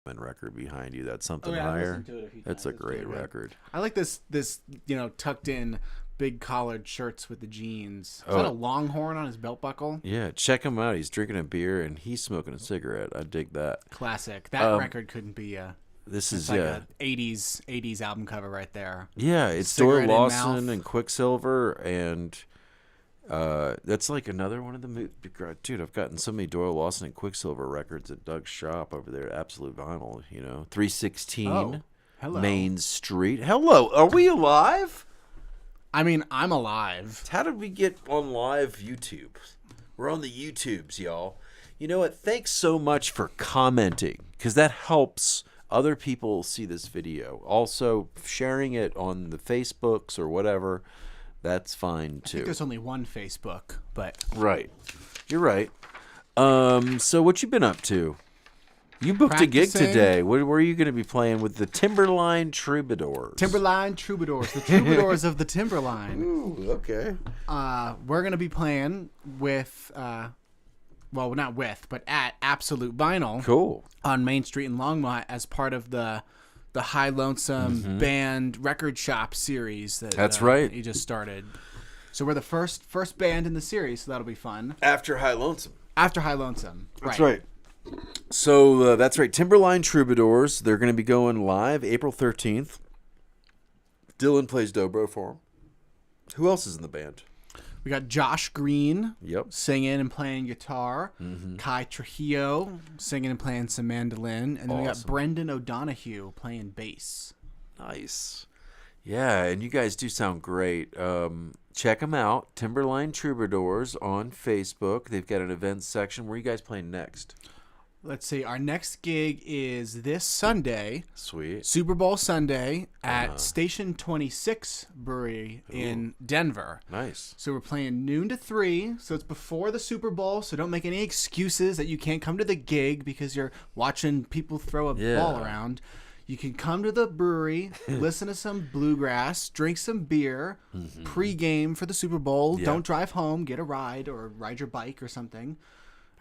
Hoffman record behind you. That's Something I've Higher. listened to it a few That's times. a great record. I like this tucked in big collared shirts with the jeans. Is that a Longhorn on his belt buckle? Yeah, check him out. He's drinking a beer and he's smoking a cigarette. I dig that. Classic. That record couldn't be This is like a 80s album cover right there. Yeah, it's Doyle Lawson and Quicksilver, and that's like another one of the dude. I've gotten so many Doyle Lawson and Quicksilver records at Doug's shop over there at Absolute Vinyl. 316 Main Street. Hello, are we alive? I mean, I'm alive. How did we get on live YouTube? We're on the YouTubes, y'all. You know what? Thanks so much for commenting, because that helps other people see this video. Also, sharing it on the Facebooks or whatever, that's fine too. I think there's only one Facebook, but... Right. You're right. So what you been up to? You booked a gig today. Where are you going to be playing with the Timberline Troubadours? Timberline Troubadours. The Troubadours of the Timberline. Ooh, okay. We're going to be playing with... well, not with, but at Absolute Vinyl. Cool. On Main Street in Longmont as part of the High Lonesome Band Record Shop series That's right. he just started. So we're the first band in the series, so that'll be fun. After High Lonesome. After High Lonesome. That's right. So that's right. Timberline Troubadours. They're going to be going live April 13th. Dylan plays dobro for them. Who else is in the band? We got Josh Green singing and playing guitar. Kai Trujillo singing and playing some mandolin. And then we got Brendan O'Donohue playing bass. Nice. Yeah, and you guys do sound great. Check them out. Timberline Troubadours on Facebook. They've got an events section. Where are you guys playing next? Let's see. Our next gig is this Sunday. Sweet. Super Bowl Sunday at Station 26 Brewery in Denver. Nice. So we're playing noon to 3. So it's before the Super Bowl. So don't make any excuses that you can't come to the gig because you're watching people throw a ball around. You can come to the brewery, listen to some bluegrass, drink some beer, pregame for the Super Bowl. Yeah. Don't drive home. Get a ride or ride your bike or something.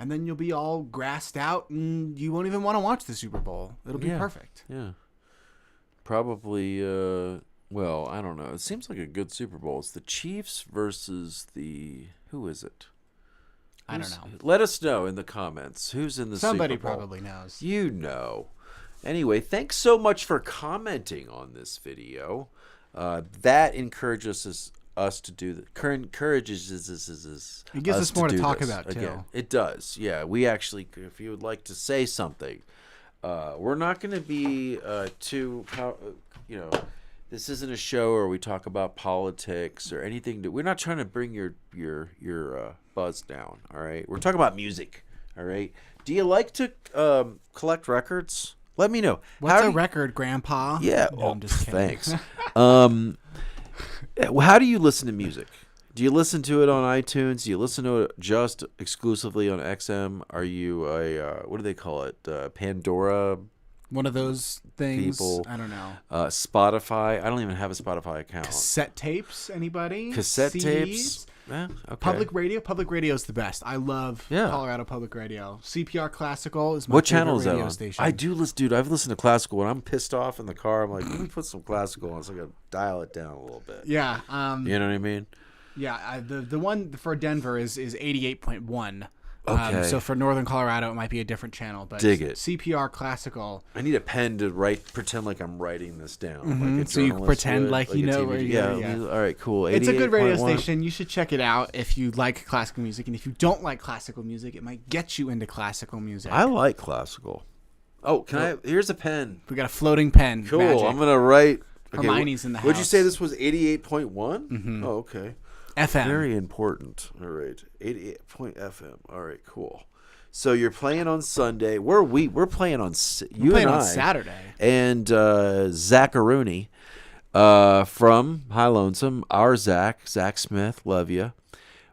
And then you'll be all grassed out, and you won't even want to watch the Super Bowl. It'll be perfect. Yeah. Probably, well, I don't know. It seems like a good Super Bowl. It's the Chiefs versus who is it? I don't know. Let us know in the comments. Who's in the Somebody Super Bowl? probably knows. You know. Anyway, thanks so much for commenting on this video. That encourages us to do that. Encourages it gives us more to talk about too. Again. It does. Yeah, we actually, if you would like to say something, we're not going to be too. This isn't a show where we talk about politics or anything. We're not trying to bring your buzz down. All right, we're talking about music. All right. Do you like to collect records? Let me know. What's a record, Grandpa? Yeah. No, I'm just kidding. Thanks. How do you listen to music? Do you listen to it on iTunes? Do you listen to it just exclusively on XM? Are you what do they call it? Pandora? One of those things. People. I don't know. Spotify. I don't even have a Spotify account. Cassette tapes? Anybody? Cassette CDs? tapes? Yeah, okay. Public radio? Public radio is the best. I love Colorado Public Radio. CPR Classical is my what favorite channel is that radio on? station. I do listen, dude. I've listened to classical when I'm pissed off in the car. I'm like, let me put some classical on so I can dial it down a little bit. Yeah. You know what I mean? Yeah. The one for Denver is 88.1. Okay. So for Northern Colorado, it might be a different channel. But dig it. CPR Classical. I need a pen to pretend like I'm writing this down. Like so you can pretend like you know where you're all right, cool. It's a good radio station. You should check it out if you like classical music. And if you don't like classical music, it might get you into classical music. I like classical. Oh, here's a pen. We got a floating pen. Cool. Magic. I'm going to write. Hermione's in the house. Would you say this was 88.1? Oh, okay. FM. Very important. All right. 88.FM. All right, cool. So you're playing on Sunday. We're playing on on Saturday. And Zacharoni from High Lonesome. Our Zach Smith, love you.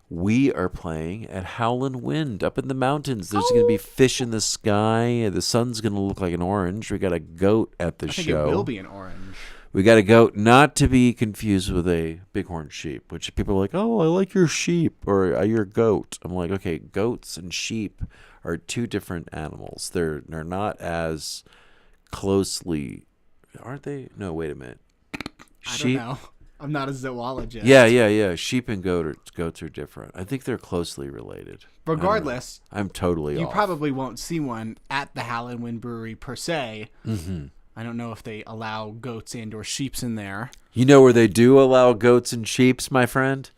We are playing at Howlin' Wind up in the mountains. There's going to be fish in the sky. The sun's going to look like an orange. We got a goat at the show. I think it will be an orange. We got a goat, not to be confused with a bighorn sheep, which people are like, oh, I like your sheep or your goat. I'm like, okay, goats and sheep are two different animals. They're not as closely, aren't they? No, wait a minute. I don't know. I'm not a zoologist. Yeah. Sheep and goats are different. I think they're closely related. Regardless, I'm totally you off. probably won't see one at the Hangin Brewery per se. Mm-hmm. I don't know if they allow goats and or sheeps in there. You know where they do allow goats and sheeps, my friend?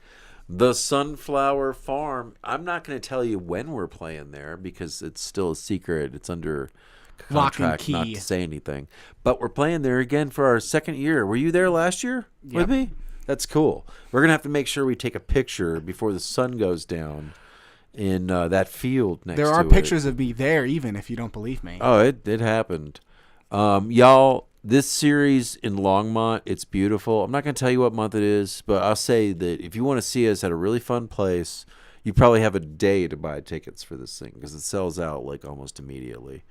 The Sunflower Farm. I'm not going to tell you when we're playing there because it's still a secret. It's under Lock and contract key. not to say anything. But we're playing there again for our second year. Were you there last year with me? That's cool. We're going to have to make sure we take a picture before the sun goes down in that field next to it. There are pictures of me there, even if you don't believe me. Oh, it happened. Y'all, this series in Longmont, it's beautiful. I'm not going to tell you what month it is, but I'll say that if you want to see us at a really fun place, you probably have a day to buy tickets for this thing because it sells out like almost immediately.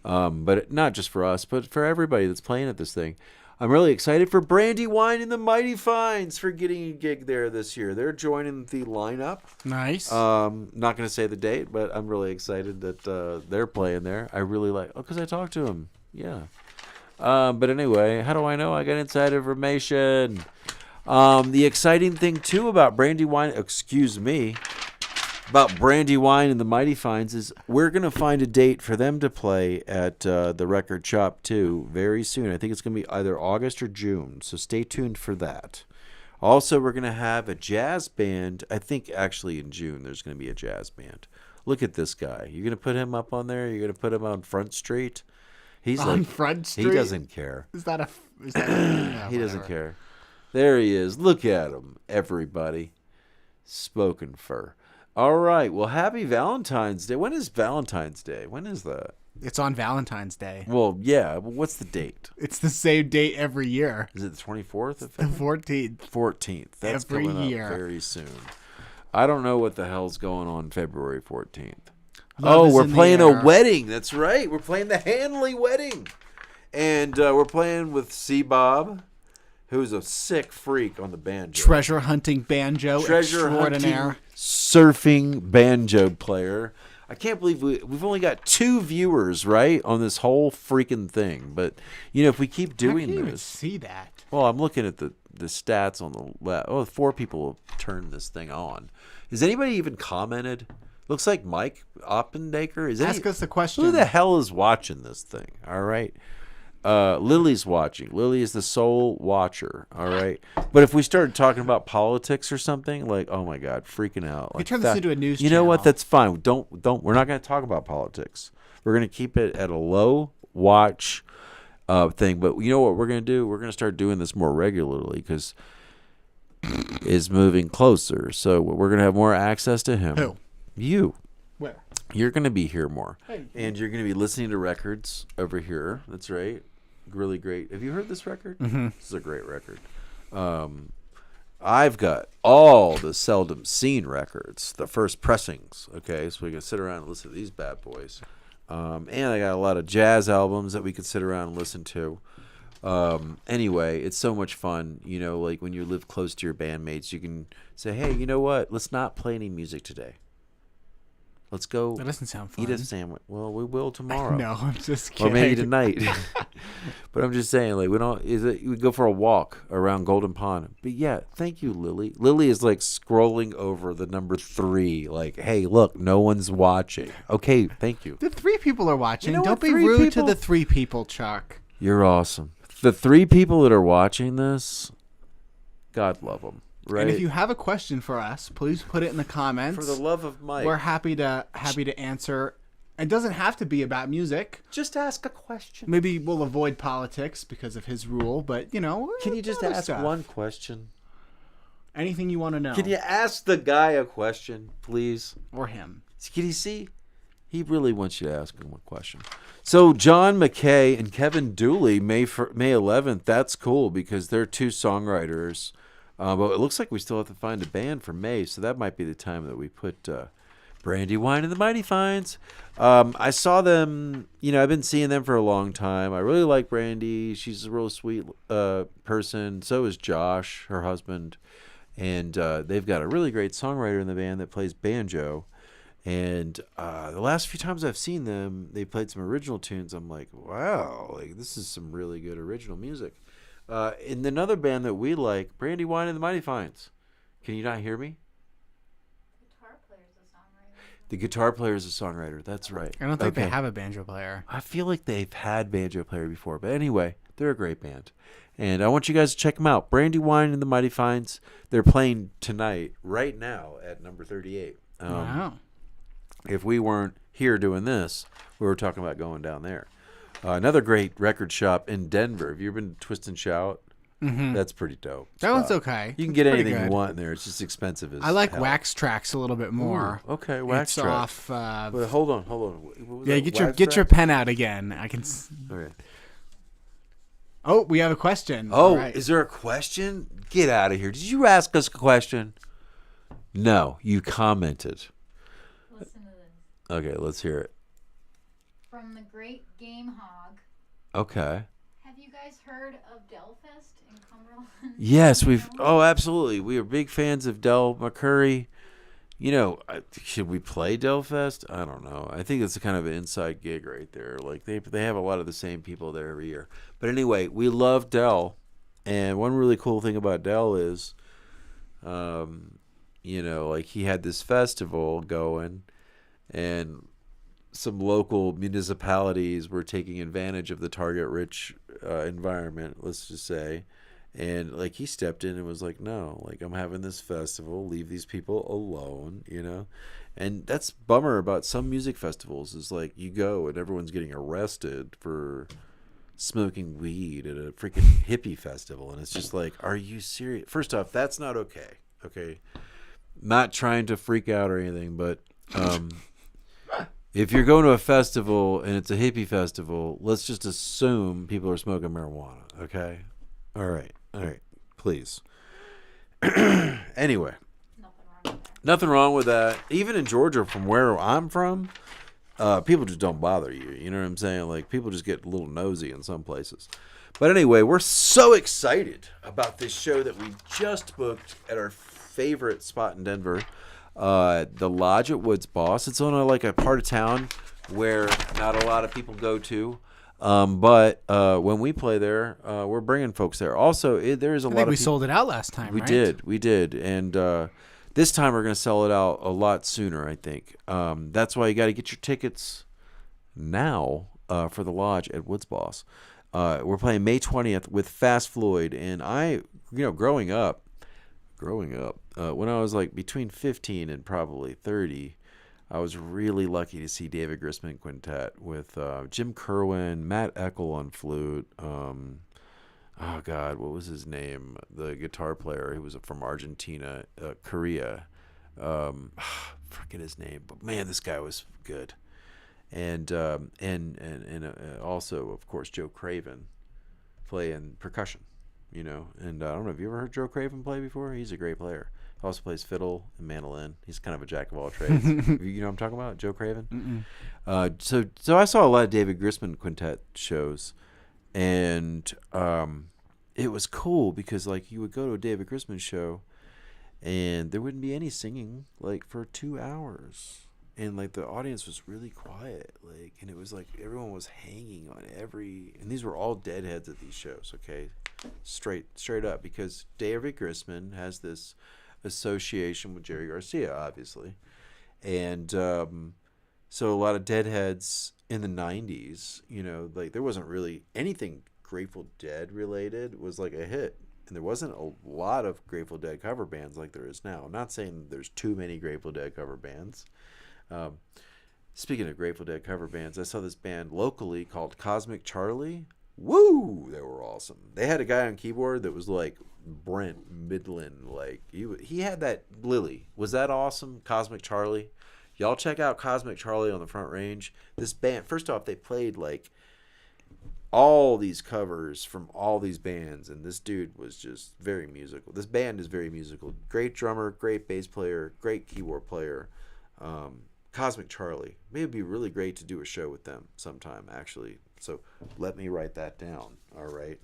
But not just for us, but for everybody that's playing at this thing. I'm really excited for Brandywine and the Mighty Fines for getting a gig there this year. They're joining the lineup. Nice. Not going to say the date, but I'm really excited that they're playing there. I really like, because I talked to them. Yeah. But anyway, how do I know? I got inside information. The exciting thing too about Brandywine and the Mighty Fines is we're going to find a date for them to play at the Record Shop too very soon. I think it's going to be either August or June, so stay tuned for that. Also, we're going to have a jazz band. I think actually in June there's going to be a jazz band. Look at this guy. You're going to put him up on there? You're going to put him on Front Street? He's on like, Front Street? He doesn't care. Is that He doesn't care. There he is. Look at him, everybody. Spoken for. All right. Well, happy Valentine's Day. When is Valentine's Day? When is that? It's on Valentine's Day. Well, yeah. But what's the date? It's the same date every year. Is it the 24th? The 14th. 14th. That's every coming year. up very soon. I don't know what the hell's going on February 14th. Love we're in the playing a air. wedding. That's right. We're playing the Hanley wedding. And we're playing with C. Bob, who's a sick freak on the banjo. Treasure hunting banjo extraordinaire. Hunting, surfing banjo player. I can't believe we've only got 2 viewers, right, on this whole freaking thing. But, if we keep doing How can you even this. see that? Well, I'm looking at the stats on the left. Oh, 4 people have turned this thing on. Has anybody even commented? Looks like Mike Oppendaker. Ask us the question. Who the hell is watching this thing? All right. Lily's watching. Lily is the sole watcher. All right. But if we started talking about politics or something, like, oh my God, freaking out. We Like turn this into a news You know what? channel. That's fine. Don't. We're not going to talk about politics. We're going to keep it at a low watch thing. But you know what we're going to do? We're going to start doing this more regularly because is moving closer. So we're going to have more access to him. Who? You. Where? You're going to be here more. Hey. And you're going to be listening to records over here. That's right. Really great. Have you heard this record? Mm-hmm. This is a great record. I've got all the Seldom Seen records, the first pressings. Okay, so we can sit around and listen to these bad boys. And I got a lot of jazz albums that we could sit around and listen to. Anyway, it's so much fun. Like when you live close to your bandmates, you can say, hey, you know what? Let's not play any music today. Let's go That doesn't sound fun. eat a sandwich. Well, we will tomorrow. No, I'm just kidding. Or maybe tonight. But I'm just saying, like, we go for a walk around Golden Pond. But yeah, thank you, Lily. Lily is like scrolling over the number 3, like, hey, look, no one's watching. Okay, thank you. The 3 people are watching. You know Don't what, be 3 rude people? to the 3 people, Chuck. You're awesome. The 3 people that are watching this, God love them. Right? And if you have a question for us, please put it in the comments. For the love of Mike. We're happy to answer. It doesn't have to be about music. Just ask a question. Maybe we'll avoid politics because of his rule, but Can you just other ask stuff. one question? Anything you want to know. Can you ask the guy a question, please? Or him. Can you see? He really wants you to ask him a question. So John McKay and Kevin Dooley, May 11th, that's cool because they're 2 songwriters. But it looks like we still have to find a band for May, so that might be the time that we put Brandywine and the Mighty Fines. I saw them, I've been seeing them for a long time. I really like Brandy. She's a real sweet person. So is Josh, her husband. And they've got a really great songwriter in the band that plays banjo. And the last few times I've seen them, they played some original tunes. I'm like, wow, like this is some really good original music. And another band that we like, Brandywine and the Mighty Fines. Can you not hear me? Guitar player's a songwriter. The guitar player is a songwriter. That's right. I don't think they have a banjo player. I feel like they've had banjo player before, but anyway, they're a great band, and I want you guys to check them out. Brandywine and the Mighty Fines. They're playing tonight, right now, at number 38. Wow. If we weren't here doing this, we were talking about going down there. Another great record shop in Denver. Have you ever been to Twist and Shout? Mm-hmm. That's pretty dope. That one's okay. You can It's get pretty anything good. you want in there. It's just expensive as I like hell. Wax Tracks a little bit more. Ooh, okay, Wax It's Tracks. off. Wait, hold on. What was Yeah, that? get your Wax get your Tracks? pen out again. I can. Okay. Oh, we have a question. Oh, All right. is there a question? Get out of here. Did you ask us a question? No, you commented. Listen to this. Okay, let's hear it. From the Great Game Hog. Okay. Have you guys heard of Delfest in Cumberland? Yes, absolutely. We are big fans of Del McCurry. You know, should we play Delfest? I don't know. I think it's a kind of an inside gig right there. Like they have a lot of the same people there every year. But anyway, we love Del, and one really cool thing about Del is, you know, like he had this festival going, and some local municipalities were taking advantage of the target-rich environment. Let's just say. And like he stepped in and was like, no, like I'm having this festival, leave these people alone, you know? And that's bummer about some music festivals is like you go and everyone's getting arrested for smoking weed at a freaking hippie festival. And it's just like, are you serious? First off, that's not okay. Okay. Not trying to freak out or anything, but if you're going to a festival and it's a hippie festival, let's just assume people are smoking marijuana. Okay. All right, please. Anyway, nothing wrong with that. Even in Georgia, from where I'm from, people just don't bother you. You know what I'm saying? Like, people just get a little nosy in some places. But anyway, we're so excited about this show that we just booked at our favorite spot in Denver, the Lodge at Woods Boss. It's on a part of town where not a lot of people go to. But when we play there, we're bringing folks there. Also, there is a lot of we people. sold it out last time. We right? did, and this time we're gonna sell it out a lot sooner. I think. That's why you got to get your tickets now for the Lodge at Woods Boss. We're playing May 20th with Fast Floyd, and growing up, when I was like between 15 and probably 30. I was really lucky to see David Grisman Quintet with Jim Kerwin, Matt Eckel on flute. Oh God, what was his name? The guitar player who was from Argentina, Korea. Forget his name, but man, this guy was good. And also, of course, Joe Craven playing percussion. You know, and I don't know. Have you ever heard Joe Craven play before? He's a great player. He also plays fiddle and mandolin. He's kind of a jack of all trades. You know what I'm talking about? Joe Craven? So I saw a lot of David Grisman Quintet shows, and it was cool because like you would go to a David Grisman show, and there wouldn't be any singing like for 2 hours. And like the audience was really quiet, like, and it was like everyone was hanging on and these were all deadheads at these shows, okay, straight up, because David Grisman has this association with Jerry Garcia, obviously, and so a lot of deadheads in the 90s, you know, like there wasn't really anything Grateful Dead related was like a hit. And there wasn't a lot of Grateful Dead cover bands like there is now. I'm not saying there's too many Grateful Dead cover bands. Speaking of Grateful Dead cover bands, I saw this band locally called Cosmic Charlie. Woo! They were awesome. They had a guy on keyboard that was like Brent Midland. Like he had that Lily. Was that awesome? Cosmic Charlie. Y'all check out Cosmic Charlie on the Front Range. This band, first off, they played like all these covers from all these bands, and this dude was just very musical. This band is very musical. Great drummer, great bass player, great keyboard player. Cosmic Charlie. Maybe it'd be really great to do a show with them sometime, actually. So let me write that down. All right.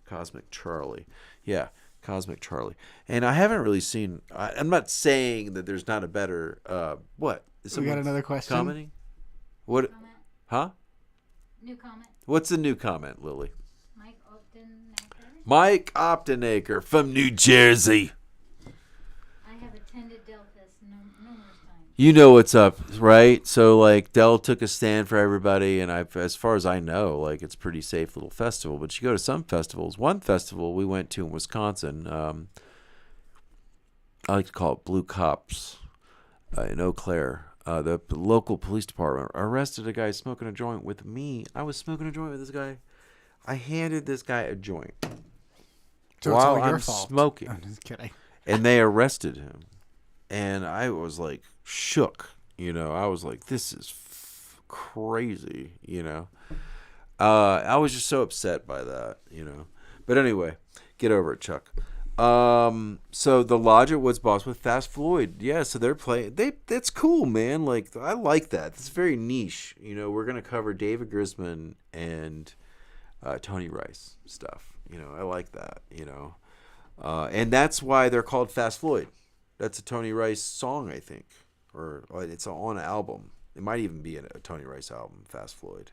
Cosmic Charlie. Yeah. Cosmic Charlie. And I haven't really seen. I'm not saying that there's not a better. What? Is We got someone another question? Commenting? What? Comment. Huh? New comment. What's the new comment, Lily? Mike Opton. Mike Optenaker from New Jersey. I have attended Delphist numerous times. You know what's up, right? So like Dell took a stand for everybody, and as far as I know, like it's a pretty safe little festival. But you go to some festivals. One festival we went to in Wisconsin, I like to call it Blue Cops in Eau Claire. The local police department arrested a guy smoking a joint with me. I was smoking a joint with this guy. I handed this guy a joint So while it's all your I'm fault. smoking, I'm just kidding. and they arrested him. And I was like shook, I was like, this is crazy, I was just so upset by that, But anyway, get over it, Chuck. So the Lodge at Woods Boss with Fast Floyd. Yeah, so they're playing. That's cool, man. Like, I like that. It's very niche. We're going to cover David Grisman and Tony Rice stuff. I like that, and that's why they're called Fast Floyd. That's a Tony Rice song, I think, or it's on an album. It might even be a Tony Rice album, Fast Floyd.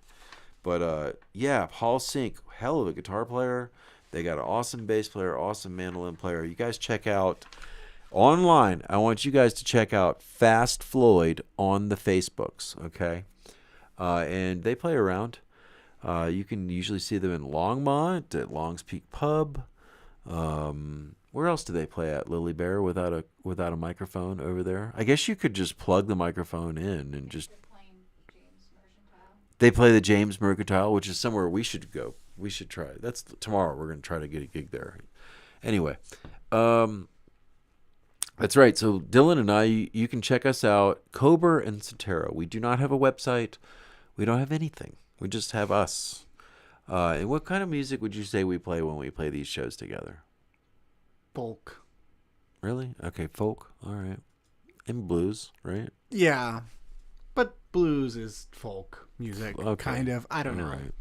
But yeah, Paul Sink, hell of a guitar player. They got an awesome bass player, awesome mandolin player. You guys check out online. I want you guys to check out Fast Floyd on the Facebooks, okay? And they play around. You can usually see them in Longmont, at Long's Peak Pub. Where else do they play at, Lily Bear, without a microphone over there? I guess you could just plug the microphone in and just... They play the James Mercantile, which is somewhere we should go. We should try. That's tomorrow. We're going to try to get a gig there. Anyway, that's right. So Dylan and I, you can check us out, Cobra and Sotero. We do not have a website. We don't have anything. We just have us. And what kind of music would you say we play when we play these shows together? Folk. Really? Okay, folk. All right. And blues, right? Yeah. But blues is folk music, Okay. kind of. I don't know. All right.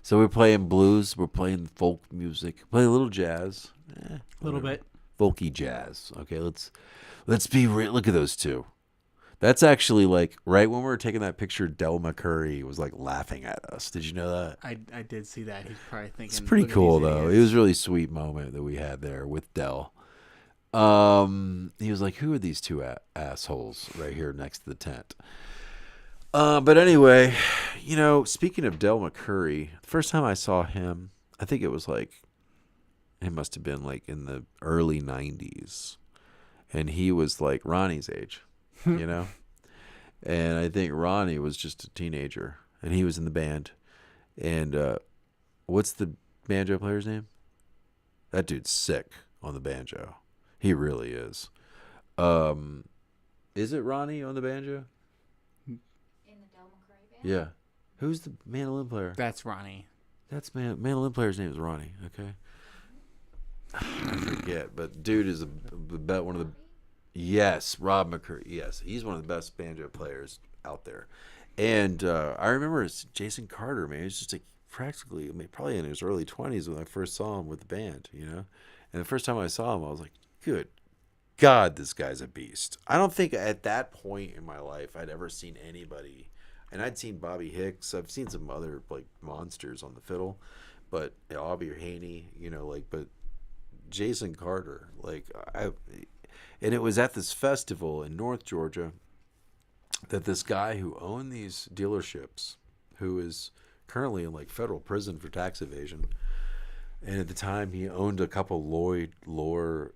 So we're playing blues. We're playing folk music. Play a little jazz. A little bit. Folky jazz. Okay, let's be real. Look at those two. That's actually like right when we were taking that picture, Del McCurry was like laughing at us. Did you know that? I did see that. He's probably thinking. It's pretty "Look at cool these though. idiots." It was a really sweet moment that we had there with Del. He was like, "Who are these two assholes right here next to the tent?" But anyway, speaking of Del McCurry, the first time I saw him, I think it was it must have been like in the early 90s. And he was like Ronnie's age, And I think Ronnie was just a teenager, and he was in the band. And what's the banjo player's name? That dude's sick on the banjo. He really is. Is it Ronnie on the banjo? Yeah. Who's the mandolin player? That's Ronnie. That's mandolin player's name is Ronnie. Okay. I forget, but dude is one of the... Yes, Rob McCurry. Yes, he's one of the best banjo players out there. And I remember Jason Carter, man. He was just like practically, probably in his early 20s when I first saw him with the band, And the first time I saw him, I was like, good God, this guy's a beast. I don't think at that point in my life I'd ever seen anybody... And I'd seen Bobby Hicks. I've seen some other like monsters on the fiddle, but Aubie Haney, but Jason Carter, and it was at this festival in North Georgia that this guy who owned these dealerships, who is currently in like federal prison for tax evasion, and at the time he owned a couple Lloyd Loar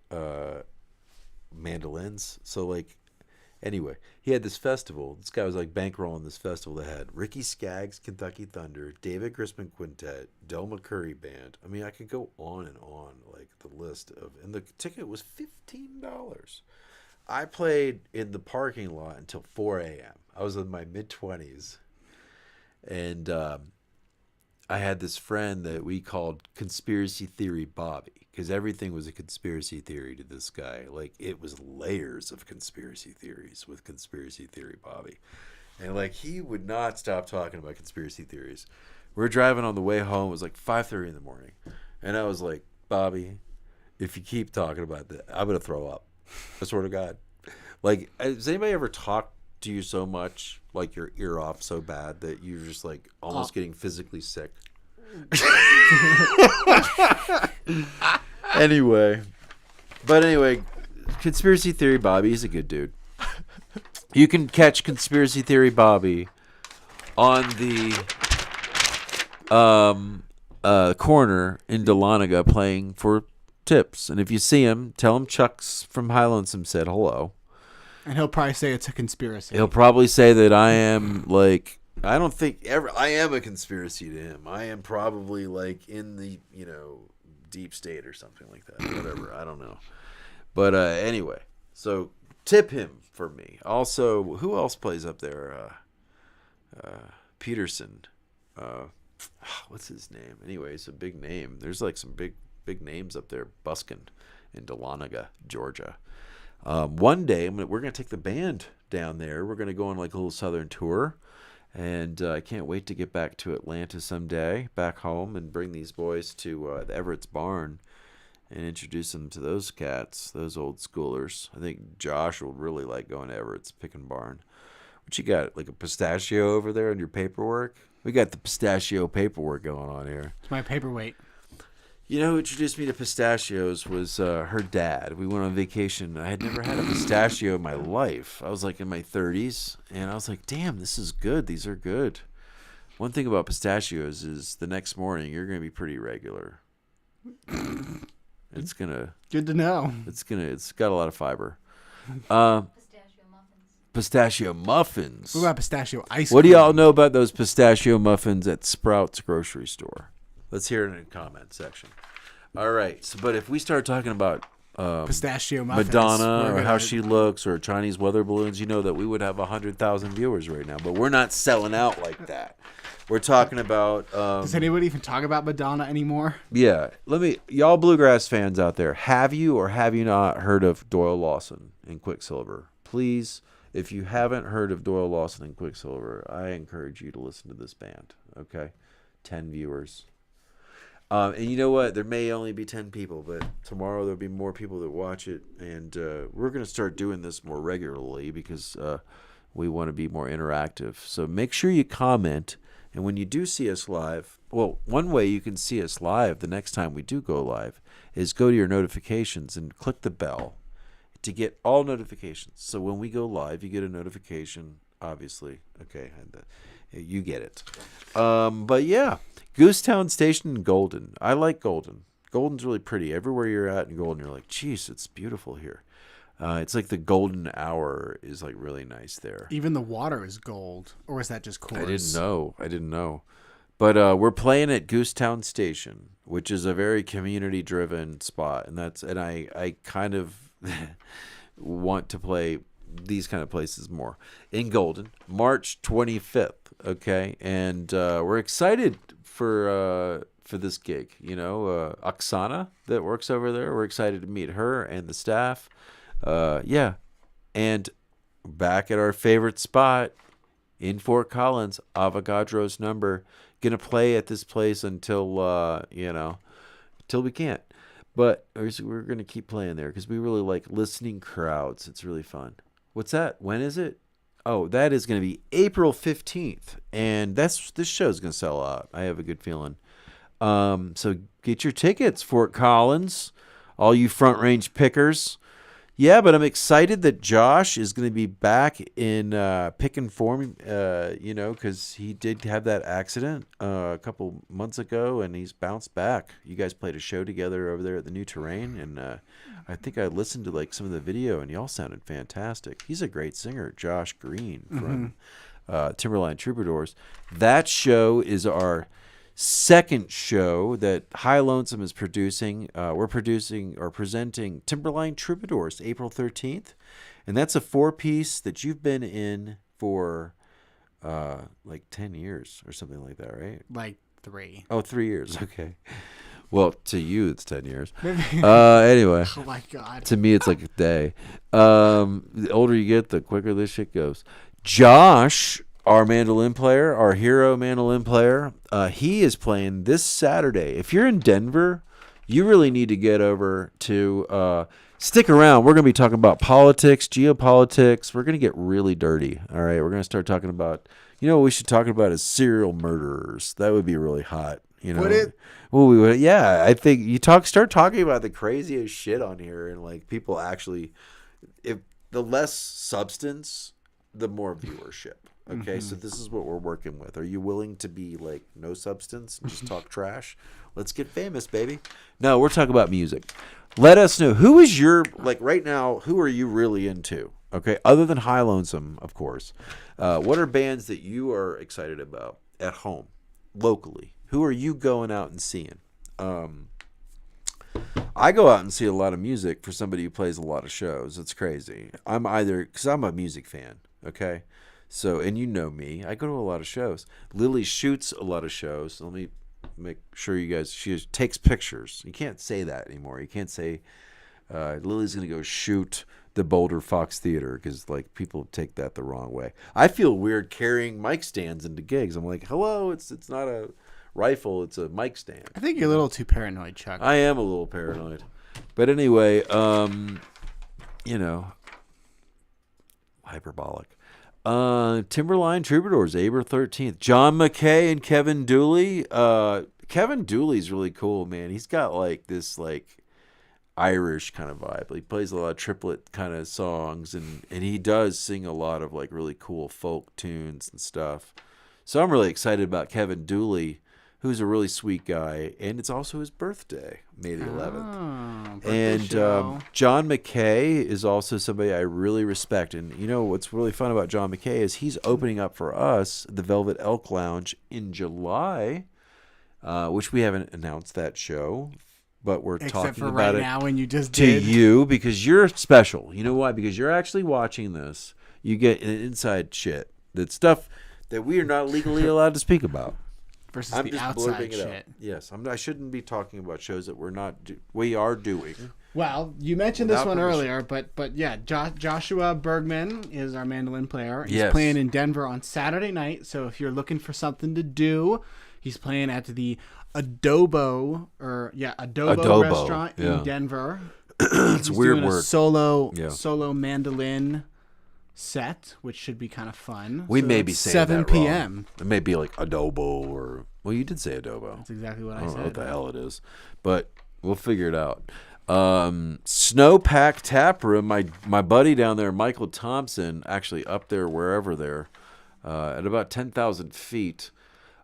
mandolins. So anyway, he had this festival. This guy was like bankrolling this festival that had Ricky Skaggs, Kentucky Thunder, David Grisman Quintet, Del McCurry Band. I mean, I could go on and on, like the list of, and the ticket was $15. I played in the parking lot until 4 a.m. I was in my mid-20s, and I had this friend that we called Conspiracy Theory Bobby, because everything was a conspiracy theory to this guy. Like, it was layers of conspiracy theories with Conspiracy Theory Bobby. And, he would not stop talking about conspiracy theories. We were driving on the way home. It was 5:30 in the morning. And I was like, Bobby, if you keep talking about that, I'm gonna throw up. I swear to God. Like, has anybody ever talked to you so much, like your ear off so bad that you're just like almost getting physically sick? Anyway, Conspiracy Theory Bobby is a good dude. You can catch Conspiracy Theory Bobby on the corner in Dahlonega playing for tips. And if you see him, tell him Chuck's from High Lonesome said hello. And he'll probably say it's a conspiracy. He'll probably say that I am like, I don't think ever, I am a conspiracy to him. I am probably like in the, deep state or something like that. Whatever. I don't know. But anyway, so tip him for me. Also, who else plays up there? Peterson. What's his name? Anyway, it's a big name. There's like some big names up there. Buskin in Dahlonega, Georgia. One day, we're going to take the band down there. We're going to go on like a little southern tour. And I can't wait to get back to Atlanta someday, back home, and bring these boys to the Everett's Barn and introduce them to those cats, those old schoolers. I think Josh will really like going to Everett's Pickin' Barn. What you got, like a pistachio over there in your paperwork? We got the pistachio paperwork going on here. It's my paperweight. You know who introduced me to pistachios was her dad. We went on vacation. I had never had a pistachio in my life. I was like in my 30s, and I was like, damn, this is good. These are good. One thing about pistachios is the next morning you're going to be pretty regular. It's good to know. It's got a lot of fiber. Pistachio muffins. Pistachio muffins. What about pistachio ice cream? What do y'all know about those pistachio muffins at Sprouts grocery store? Let's hear it in the comment section. All right. So, but if we start talking about pistachio muffins, Madonna or how she looks or Chinese weather balloons, you know that we would have 100,000 viewers right now. But we're not selling out like that. We're talking about... does anybody even talk about Madonna anymore? Yeah. Y'all bluegrass fans out there, have you or have you not heard of Doyle Lawson and Quicksilver? Please, if you haven't heard of Doyle Lawson and Quicksilver, I encourage you to listen to this band. Okay? 10 viewers. And you know what? There may only be 10 people, but tomorrow there'll be more people that watch it. And we're going to start doing this more regularly because we want to be more interactive. So make sure you comment. And when you do see us live, well, one way you can see us live the next time we do go live is go to your notifications and click the bell to get all notifications. So when we go live, you get a notification, obviously. Okay, you get it. But yeah. Goosetown Station in Golden. I like Golden. Golden's really pretty. Everywhere you're at in Golden, you're like, geez, it's beautiful here. It's like the golden hour is like really nice there. Even the water is gold. Or is that just coarse? I didn't know. But we're playing at Goosetown Station, which is a very community-driven spot. And I kind of want to play these kind of places more. In Golden, March 25th, okay? And we're excited for this gig, Oksana that works over there. We're excited to meet her and the staff. Yeah. And back at our favorite spot in Fort Collins, Avogadro's Number. Gonna play at this place until till we can't. But we're gonna keep playing there because we really like listening crowds. It's really fun. What's that? When is it? Oh, that is going to be April 15th. And this show's going to sell out. I have a good feeling. So get your tickets, Fort Collins, all you Front Range pickers. Yeah, but I'm excited that Josh is going to be back in picking form, because he did have that accident a couple months ago, and he's bounced back. You guys played a show together over there at the New Terrain, and I think I listened to like some of the video, and y'all sounded fantastic. He's a great singer, Josh Green from Timberline Troubadours. That show is our second show that High Lonesome is producing. We're presenting Timberline Troubadours April 13th. And that's a 4-piece that you've been in for like 10 years or something like that, right? Like 3. Oh, 3 years. Okay. Well, to you, it's 10 years. Anyway. Oh, my God. To me, it's like a day. The older you get, the quicker this shit goes. Josh, our mandolin player, our hero mandolin player, he is playing this Saturday. If you're in Denver, you really need to get over to stick around. We're going to be talking about politics, geopolitics. We're going to get really dirty. All right. We're going to start talking about, what we should talk about is serial murderers. That would be really hot. Would it? Well, we would. Yeah. I think you start talking about the craziest shit on here, and like people actually, if the less substance, the more viewership. Okay, so this is what we're working with. Are you willing to be like no substance and just talk trash? Let's get famous, baby. No, we're talking about music. Let us know, who is your, like right now, who are you really into? Okay, other than High Lonesome, of course. What are bands that you are excited about at home, locally? Who are you going out and seeing? I go out and see a lot of music for somebody who plays a lot of shows. It's crazy. Because I'm a music fan, okay? So, and you know me, I go to a lot of shows. Lily shoots a lot of shows. Let me make sure you guys, she takes pictures. You can't say that anymore. You can't say, Lily's going to go shoot the Boulder Fox Theater, because like people take that the wrong way. I feel weird carrying mic stands into gigs. I'm like, hello, it's not a rifle, it's a mic stand. I think you're a little too paranoid, Chuck. I am a little paranoid. But anyway, hyperbolic. Timberline Troubadours, April 13th. John McKay and Kevin Dooley. Kevin Dooley's really cool, man. He's got like this like Irish kind of vibe. He plays a lot of triplet kind of songs, and he does sing a lot of like really cool folk tunes and stuff. So I'm really excited about Kevin Dooley, who's a really sweet guy, and it's also his birthday, May the 11th. And John McKay is also somebody I really respect. And you know what's really fun about John McKay is he's opening up for us the Velvet Elk Lounge in July, which we haven't announced that show, but we're talking about right it now when you just to did. you because you're special. You know why? Because you're actually watching this. You get an inside shit, that stuff that we are not legally allowed to speak about. Versus I'm the just outside blurting it shit. out. Yes, I shouldn't be talking about shows that we are doing. Well, you mentioned Without this one permission. earlier, but yeah, Joshua Bergman is our mandolin player. He's Yes. playing in Denver on Saturday night, so if you're looking for something to do, he's playing at the Adobo restaurant in Denver. It's a He's weird doing word. A solo Yeah. mandolin set, which should be kind of fun. We So may it's be saying 7 that wrong. p.m. It may be like adobo or you did say adobo. That's exactly what I I don't said. know what the hell it is, but we'll figure it out. Snowpack Tap Room. My buddy down there, Michael Thompson, actually up there wherever there, at about 10,000 feet.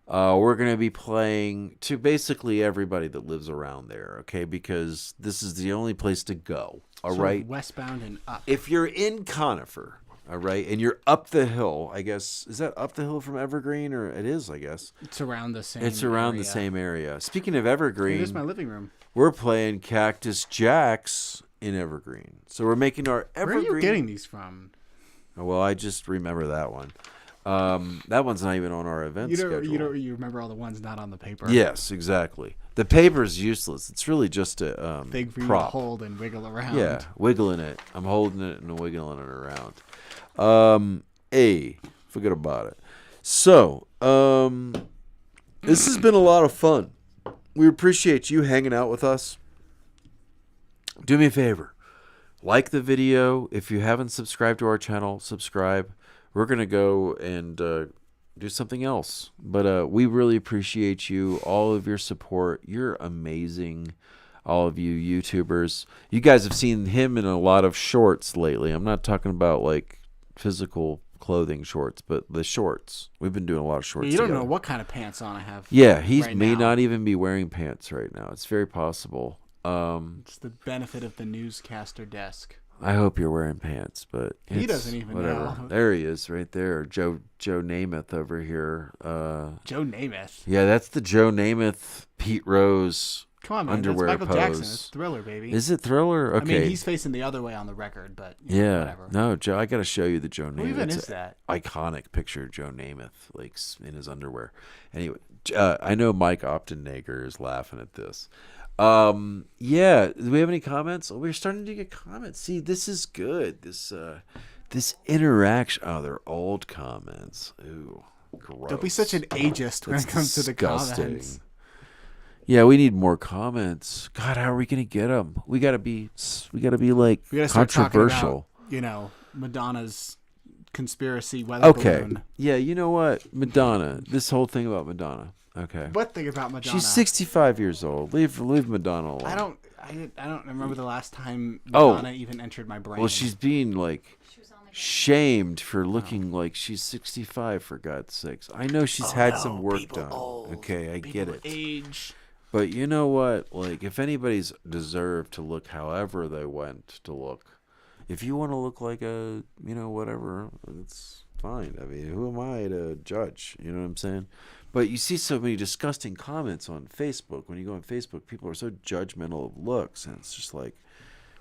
We're going to be playing to basically everybody that lives around there, okay? Because this is the only place to go, all right? Westbound and up. If you're in Conifer, all right, and you're up the hill, I guess, is that up the hill from Evergreen? Or it is, I guess. It's around the same It's around the area. same area. Speaking of Hey, Evergreen, this is my living room. we're playing Cactus Jacks in Evergreen. So we're making our Where Evergreen. are you getting these from? Oh, well, I just remember that one. That one's not even on our event schedule. You remember all the ones not on the paper. Yes, exactly. The paper's useless. It's really just a Thing for you prop. to hold and wiggle around. Yeah, wiggling it. I'm holding it and wiggling it around. Forget about it. So, this has been a lot of fun. We appreciate you hanging out with us. Do me a favor. Like the video. If you haven't subscribed to our channel, subscribe. We're going to go and do something else. But we really appreciate you, all of your support. You're amazing, all of you YouTubers. You guys have seen him in a lot of shorts lately. I'm not talking about like physical clothing shorts, but the shorts. We've been doing a lot of shorts You don't together. know what kind of pants on I have. Yeah, he right may now. not even be wearing pants right now. It's very possible. It's the benefit of the newscaster desk. I hope you're wearing pants, but He it's doesn't even whatever. know. There he is, right there. Joe Namath over here. Joe Namath. Yeah, that's the Joe Namath Pete Rose Come on, man. underwear That's Michael pose. Jackson. It's Thriller, baby. Is it Thriller? Okay. I mean, he's facing the other way on the record, but you know, yeah. whatever. No, Joe. I got to show you the Joe Namath. Who even It's is that? iconic picture of Joe Namath, like in his underwear. Anyway, I know Mike Optenegger is laughing at this. Yeah. Do we have any comments? Oh, we're starting to get comments. See, this is good. This interaction. Oh, they're old comments. Ooh, gross. Don't be such an ageist when That's it comes to the disgusting. comments. Yeah, we need more comments. God, how are we gonna get them? We gotta be like We gotta start controversial. talking about, Madonna's conspiracy weather Okay. balloon. Yeah, you know what? Madonna. This whole thing about Madonna. Okay. What thing about Madonna? She's 65 years old. Leave Madonna alone. I don't remember the last time Oh. Madonna even entered my brain. Well, she's being like She was on the shamed for looking like she's 65, for God's sakes. I know she's had some work people done. old, Okay, I get people it. age. But you know what? Like, if anybody's deserved to look however they went to look, if you want to look like a, whatever, it's fine. I mean, who am I to judge? You know what I'm saying? But you see so many disgusting comments on Facebook. When you go on Facebook, people are so judgmental of looks. And it's just like,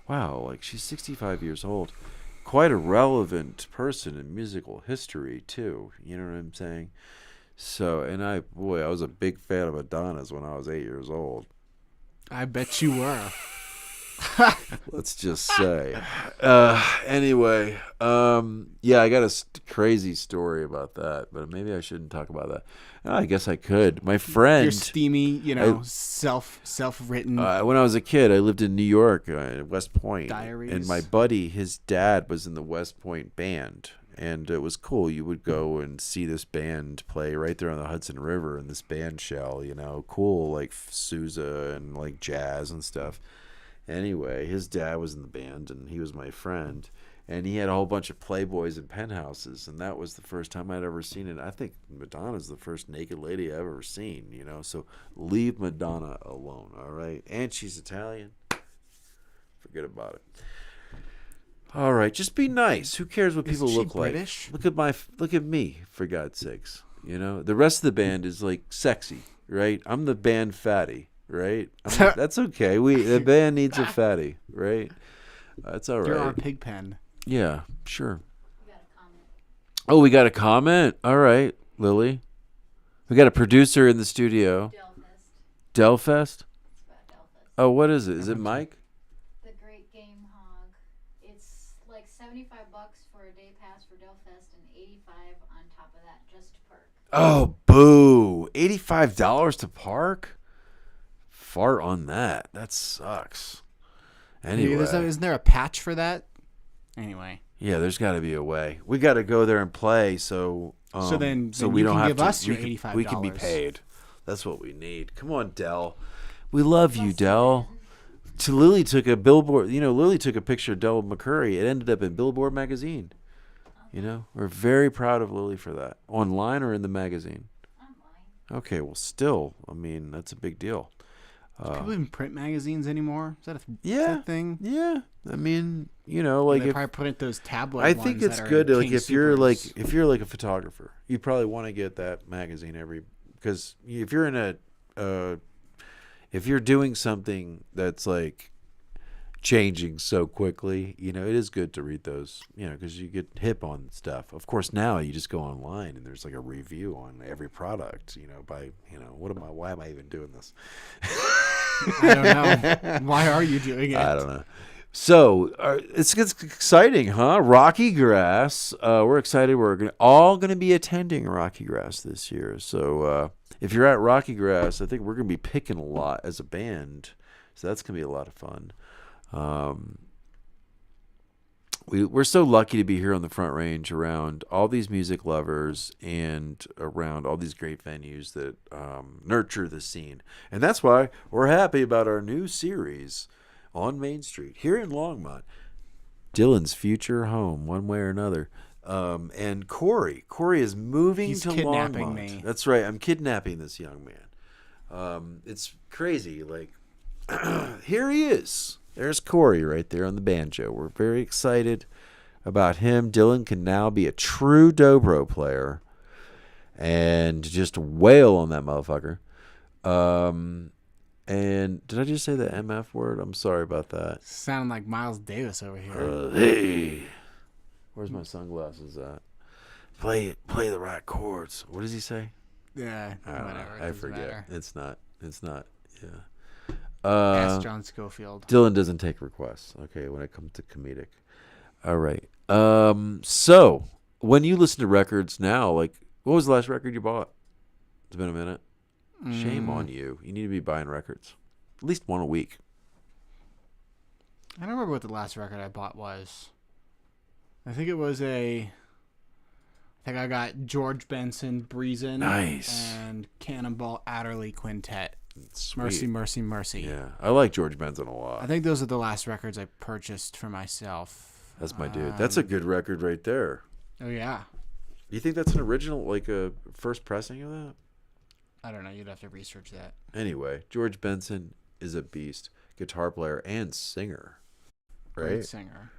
wow, like she's 65 years old. Quite a relevant person in musical history, too. You know what I'm saying? So, and I was a big fan of Madonna's when I was 8 years old. I bet you were. Let's just say. Anyway, yeah, I got a crazy story about that, but maybe I shouldn't talk about that. I guess I could. My friend, Your steamy, self-written. when I was a kid, I lived in New York, West Point, Diaries. and my buddy, his dad was in the West Point band. And it was cool. You would go and see this band play right there on the Hudson River in this band shell, cool, like Sousa and like jazz and stuff. Anyway, his dad was in the band and he was my friend. And he had a whole bunch of Playboys and penthouses. And that was the first time I'd ever seen it. I think Madonna's the first naked lady I've ever seen, So leave Madonna alone, all right? And she's Italian. Forget about it. All right, just be nice. Who cares what people Isn't she look like? British? Look at me, for God's sakes. The rest of the band is like sexy, right? I'm the band fatty, right? That's okay. The band needs a fatty, right? That's all right. You're our pig pen. Yeah, sure. We got a comment. Oh, we got a comment. All right, Lily. We got a producer in the studio. Delfest. Delfest. It's about Delfest. Oh, what is it? Is it Mike? The Great Game Hog. It's like $75 for a day pass for Delfest and $85 on top of that just to park. Oh, boo. $85 to park? Fart on that. That sucks. Anyway. Isn't there a patch for that? Anyway. Yeah, there's got to be a way. We got to go there and play so then we you don't can have give to, us your $85. We can be $85. paid. That's what we need. Come on, Dell. We love you, Dell. Lily took a billboard. Lily took a picture of Dell McCurry. It ended up in Billboard magazine. We're very proud of Lily for that. Online or in the magazine? Online. Okay, well, still, I mean, that's a big deal. Do people even print magazines anymore? Is that a thing? Yeah. I mean, They probably print those tabloid I ones think it's that are good. in Like King if you're Soopers. like a photographer, you probably want to get that magazine because if you're in if you're doing something that's like changing so quickly, it is good to read those, because you get hip on stuff. Of course, now you just go online and there's like a review on every product, why am I even doing this? I don't know. Why are you doing it? I don't know. So it's exciting, huh? Rocky Grass. We're excited. We're all going to be attending Rocky Grass this year. So if you're at Rocky Grass, I think we're going to be picking a lot as a band. So that's going to be a lot of fun. We're so lucky to be here on the Front Range around all these music lovers and around all these great venues that nurture the scene. And that's why we're happy about our new series on Main Street here in Longmont, Dylan's future home, one way or another. And Corey is moving He's to kidnapping Longmont. me. That's right. I'm kidnapping this young man. It's crazy. Like, here he is. There's Corey right there on the banjo. We're very excited about him. Dylan can now be a true dobro player and just wail on that motherfucker. And did I just say the MF word? I'm sorry about that. Sounding like Miles Davis over here. Hey, where's my sunglasses at? Play the right chords. What does he say? Yeah, I don't know. whatever. I Doesn't forget. matter. It's not. Yeah. Ask John Schofield. Dylan doesn't take requests, okay, when it comes to comedic. All right. So when you listen to records now, like, what was the last record you bought? It's been a minute. Shame on you. You need to be buying records. At least one a week. I don't remember what the last record I bought was. I think I got George Benson, Breezin', Nice. and Cannonball Adderley Quintet. Sweet. Mercy, Mercy, Mercy. Yeah, I like George Benson a lot. I think those are the last records I purchased for myself. That's my dude. That's a good record right there. Oh, yeah. Do you think that's an original, like a first pressing of that? I don't know. You'd have to research that. Anyway, George Benson is a beast. Guitar player and singer. Right? Great singer.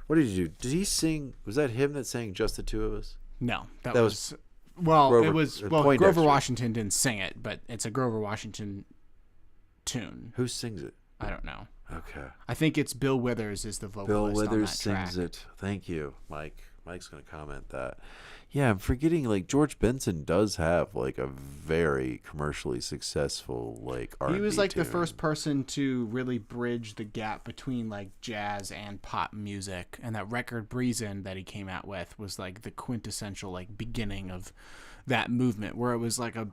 What did he do? Did he sing? Was that him that sang Just the Two of Us? No, that That was Grover Poindexter. Grover Washington didn't sing it, but it's a Grover Washington tune. Who sings it? I don't know. Okay. I think it's Bill Withers is the vocalist. Bill on Withers that sings track. it. Thank you, Mike. Mike's going to comment that. Yeah, I'm forgetting, like, George Benson does have, like, a very commercially successful, like, R&B He was like the tune. first person to really bridge the gap between like jazz and pop music, and that record Breezin' that he came out with was like the quintessential like beginning of that movement, where it was like a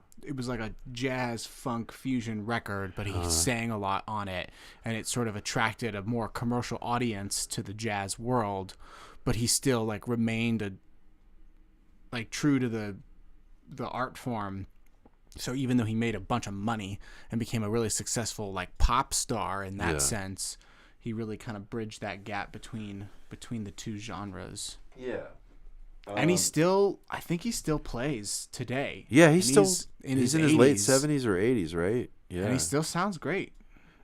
jazz funk fusion record, but he sang a lot on it, and it sort of attracted a more commercial audience to the jazz world, but he still like remained true to the art form. So even though he made a bunch of money and became a really successful like pop star in that sense, he really kind of bridged that gap between the two genres. Yeah. And I think he still plays today. Yeah, And he's in his late 80s, 70s or 80s, right? Yeah. and he still sounds great.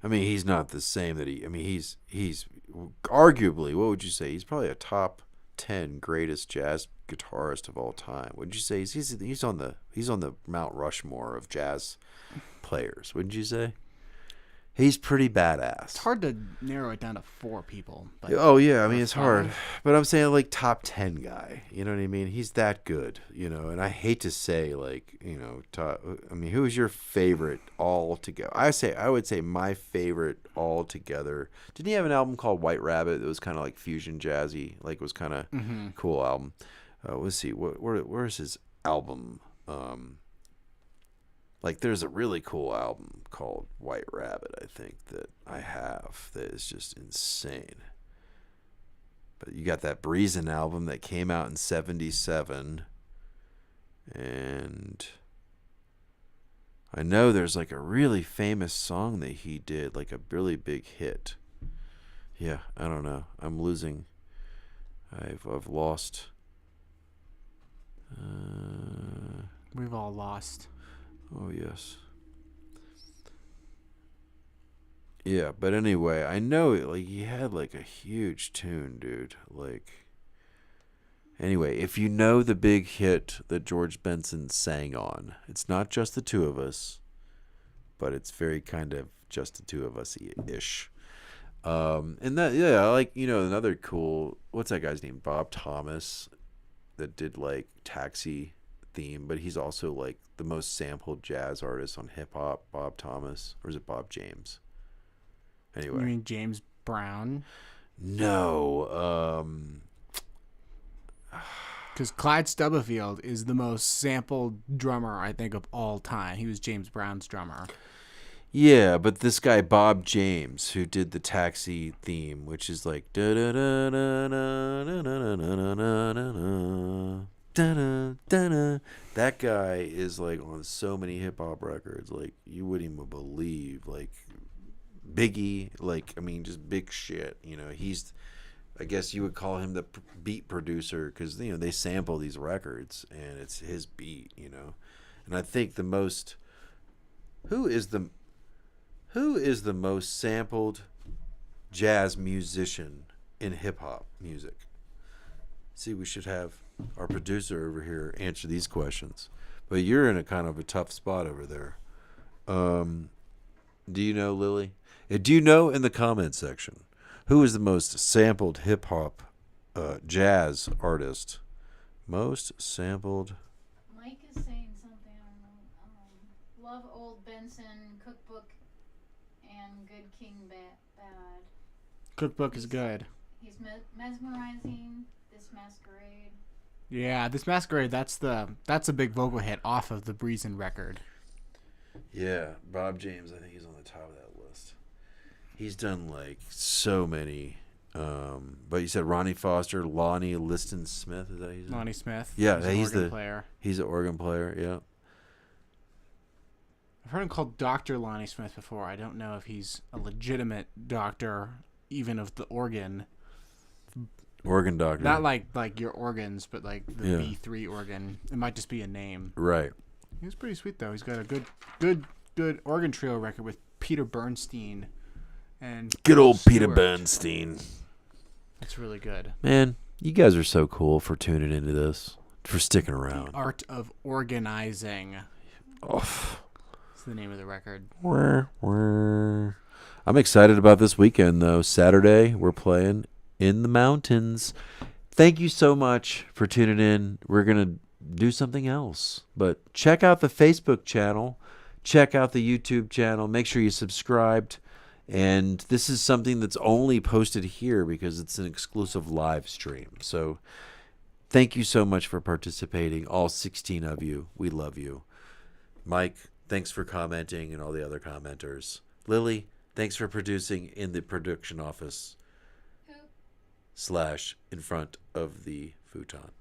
I mean, he's not the same that he's arguably, what would you say? He's probably a top 10 greatest jazz guitarist of all time. Would you say he's on the Mount Rushmore of jazz players? Wouldn't you say? He's pretty badass. It's hard to narrow it down to 4 people. But Oh yeah, I mean it's hard, 5. but I'm saying like top 10 guy. You know what I mean? He's that good, And I hate to say like, I mean, who is your favorite all together? I would say my favorite all together. Didn't he have an album called White Rabbit that was kind of like fusion jazzy, like was kind of cool album? Let's see, where's his album? Like there's a really cool album called White Rabbit, I think, that I have that is just insane. But you got that Breezin' album that came out in 77. And I know there's like a really famous song that he did, like a really big hit. Yeah, I don't know. I'm losing. I've lost. We've all lost. Oh, yes. Yeah, but anyway, I know like he had like a huge tune, dude. Like, anyway, if you know the big hit that George Benson sang on, it's not Just the Two of Us, but it's very kind of Just the Two of Us-ish. And that, yeah, like, another cool, what's that guy's name? Bob Thomas, that did like Taxi theme, but he's also like the most sampled jazz artist on hip hop. Bob Thomas, or is it Bob James? Anyway, You mean James Brown? no, Because Clyde Stubblefield is the most sampled drummer I think of all time. He was James Brown's drummer. yeah, but this guy Bob James, who did the Taxi theme, which is like da da da da da da da da da da. Da-da, da-da. That guy is like on so many hip hop records, like you wouldn't even believe. Like Biggie, like I mean, just big shit. He's, I guess you would call him the beat producer because they sample these records and it's his beat. And I think who is the most sampled jazz musician in hip hop music? See, we should have our producer over here answer these questions, but you're in a kind of a tough spot over there. Do you know, Lily? Do you know in the comment section who is the most sampled hip hop jazz artist? Most sampled. Mike is saying something. I don't know. Love Old Benson, Cookbook, and Good King Bad. Cookbook is good. He's mesmerizing. This Masquerade. Yeah, This Masquerade, that's a big vocal hit off of the Breezin' record. Yeah, Bob James, I think he's on the top of that list. He's done like so many. But you said Ronnie Foster, Lonnie Liston Smith. Is that his name? Lonnie Smith. Yeah, he's he's an organ the player. He's an organ player. Yeah. I've heard him called Dr. Lonnie Smith before. I don't know if he's a legitimate doctor, even of the organ. Organ doctor. Not like your organs, but like the Yeah. B3 organ. It might just be a name. Right. He was pretty sweet though. He's got a good organ trio record with Peter Bernstein and Good old Peter Stewart. Bernstein. That's really good. Man, you guys are so cool for tuning into this, for sticking around. Art of Organizing. Oh. That's the name of the record. I'm excited about this weekend, though. Saturday, we're playing in the mountains. Thank you so much for tuning in. We're going to do something else. But check out the Facebook channel. Check out the YouTube channel. Make sure you subscribed. And this is something that's only posted here because it's an exclusive live stream. So thank you so much for participating, all 16 of you. We love you. Mike, thanks for commenting and all the other commenters. Lily, thanks for producing in the production office / in front of the futon.